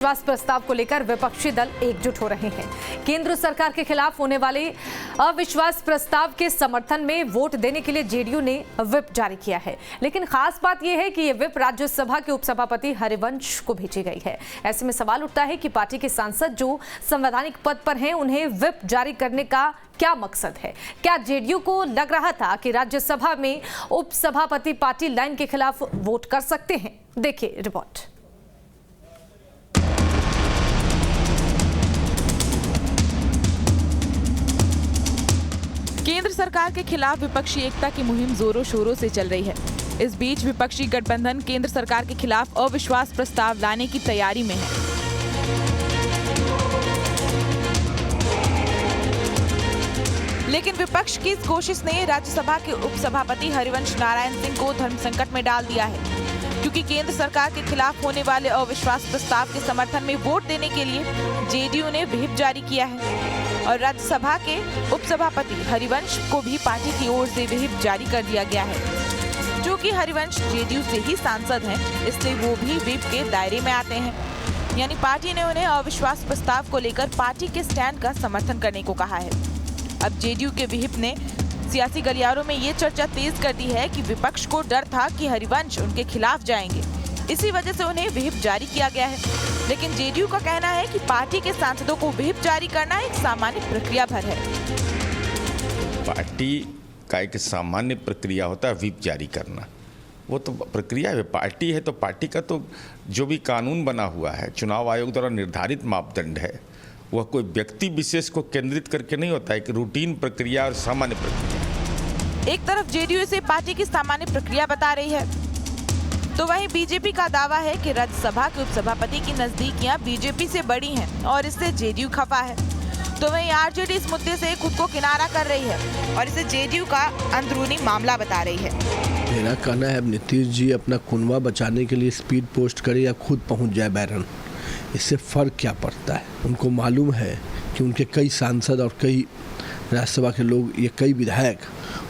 विश्वास प्रस्ताव को लेकर विपक्षी दल एकजुट हो रहे हैं। केंद्र सरकार के खिलाफ होने वाले अविश्वास प्रस्ताव के समर्थन में वोट देने के लिए जेडीयू ने व्हिप जारी किया है। लेकिन खास बात यह है कि यह व्हिप राज्यसभा के उपसभापति हरिवंश को भेजी गई है। ऐसे में सवाल उठता है कि पार्टी के सांसद जो संवैधानिक पद पर हैं, उन्हें व्हिप जारी करने का क्या मकसद है? क्या जेडीयू को लग रहा था कि राज्यसभा में उपसभापति पार्टी लाइन के खिलाफ वोट कर सकते हैं? देखिए रिपोर्ट। केंद्र सरकार के खिलाफ विपक्षी एकता की मुहिम जोरों शोरों से चल रही है। इस बीच विपक्षी गठबंधन केंद्र सरकार के खिलाफ अविश्वास प्रस्ताव लाने की तैयारी में है। लेकिन विपक्ष की इस कोशिश ने राज्यसभा के उपसभापति हरिवंश नारायण सिंह को धर्म संकट में डाल दिया है, क्योंकि केंद्र सरकार के खिलाफ होने वाले अविश्वास प्रस्ताव के समर्थन में वोट देने के लिए जेडीयू ने व्हिप जारी किया है और राज्यसभा के उपसभापति हरिवंश को भी पार्टी की ओर से व्हिप जारी कर दिया गया है। जो कि हरिवंश जेडीयू से ही सांसद हैं, इसलिए वो भी व्हिप के दायरे में आते हैं। यानी पार्टी ने उन्हें अविश्वास प्रस्ताव को लेकर पार्टी के स्टैंड का समर्थन करने को कहा है। अब जेडीयू के व्हिप ने सियासी गलियारों में ये चर्चा तेज कर दी है कि विपक्ष को डर था कि हरिवंश उनके खिलाफ जाएंगे, इसी वजह से उन्हें व्हिप जारी किया गया है। लेकिन जेडीयू का कहना है कि पार्टी के सांसदों को व्हिप जारी करना एक सामान्य प्रक्रिया भर है। पार्टी का एक सामान्य प्रक्रिया होता है व्हिप जारी करना, वो तो प्रक्रिया है। पार्टी है तो पार्टी का तो जो भी कानून बना हुआ है, चुनाव आयोग द्वारा निर्धारित मापदंड है, वह कोई व्यक्ति विशेष को केंद्रित करके नहीं होता है, कि रूटीन प्रक्रिया और सामान्य प्रक्रिया। एक तरफ जेडीयू इसे पार्टी की सामान्य प्रक्रिया बता रही है, तो वहीं बीजेपी का दावा है कि राज्यसभा के उपसभापति की नजदीकियां बीजेपी से बड़ी हैं और इससे जेडीयू खफा है। तो वहीं आरजेडी इस मुद्दे से खुद को किनारा कर रही है और इसे जेडीयू का अंदरूनी मामला बता रही है। मेरा कहना है, अब नीतीश जी अपना कुनवा बचाने के लिए स्पीड पोस्ट करे या खुद पहुंच जाए बैरन, इससे फर्क क्या पड़ता है? उनको मालूम है कि उनके कई सांसद और कई राज्यसभा के लोग, ये कई विधायक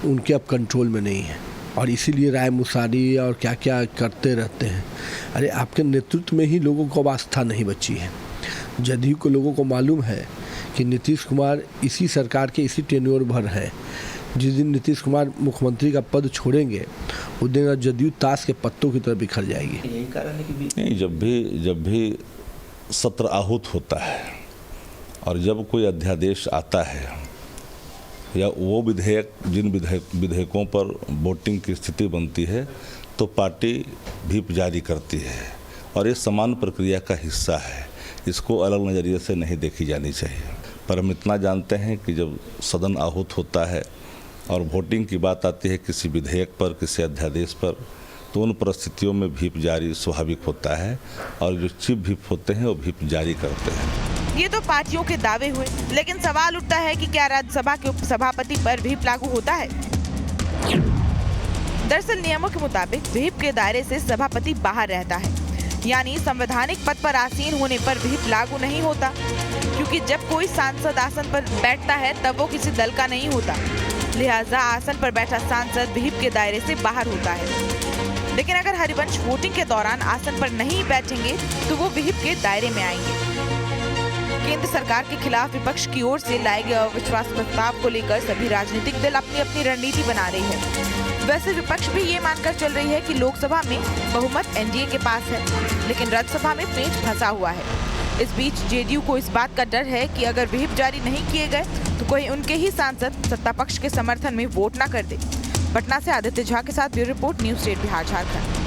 उनके अब कंट्रोल में नहीं है और इसीलिए राय मुसारी और क्या क्या करते रहते हैं। अरे आपके नेतृत्व में ही लोगों को आस्था नहीं बची है। जदयू को लोगों को मालूम है कि नीतीश कुमार इसी सरकार के इसी टेन्योर भर है। जिस दिन नीतीश कुमार मुख्यमंत्री का पद छोड़ेंगे, उस दिन जदयू ताश के पत्तों की तरह बिखर जाएगी। यही कारण है कि नहीं, जब भी सत्र आहूत होता है और जब कोई अध्यादेश आता है या वो विधेयक, जिन विधेयकों पर वोटिंग की स्थिति बनती है, तो पार्टी व्हिप जारी करती है और ये समान प्रक्रिया का हिस्सा है। इसको अलग नज़रिए से नहीं देखी जानी चाहिए। पर हम इतना जानते हैं कि जब सदन आहूत होता है और वोटिंग की बात आती है किसी विधेयक पर, किसी अध्यादेश पर, तो उन परिस्थितियों में व्हिप जारी स्वाभाविक होता है और जो चीफ व्हिप होते हैं वो व्हिप जारी करते हैं। ये तो पार्टियों के दावे हुए, लेकिन सवाल उठता है कि क्या राज्यसभा के उपसभापति पर व्हिप लागू होता है? दरअसल नियमों के मुताबिक व्हिप के दायरे से सभापति बाहर रहता है, यानी संवैधानिक पद पर आसीन होने पर व्हिप लागू नहीं होता, क्योंकि जब कोई सांसद आसन पर बैठता है तब वो किसी दल का नहीं होता। लिहाजा आसन पर बैठा सांसद व्हिप के दायरे से बाहर होता है। लेकिन अगर हरिवंश वोटिंग के दौरान आसन पर नहीं बैठेंगे तो वो व्हिप के दायरे में आएंगे। केंद्र सरकार के खिलाफ विपक्ष की ओर से लाए गए अविश्वास प्रस्ताव को लेकर सभी राजनीतिक दल अपनी अपनी रणनीति बना रही है। वैसे विपक्ष भी ये मानकर चल रही है कि लोकसभा में बहुमत एनडीए के पास है, लेकिन राज्यसभा में पेंच फंसा हुआ है। इस बीच जेडीयू को इस बात का डर है कि अगर व्हिप जारी नहीं किए गए तो कोई उनके ही सांसद सत्ता पक्ष के समर्थन में वोट न कर दे। पटना से आदित्य झा के साथ bureau report, news state Bihar Jharkhand.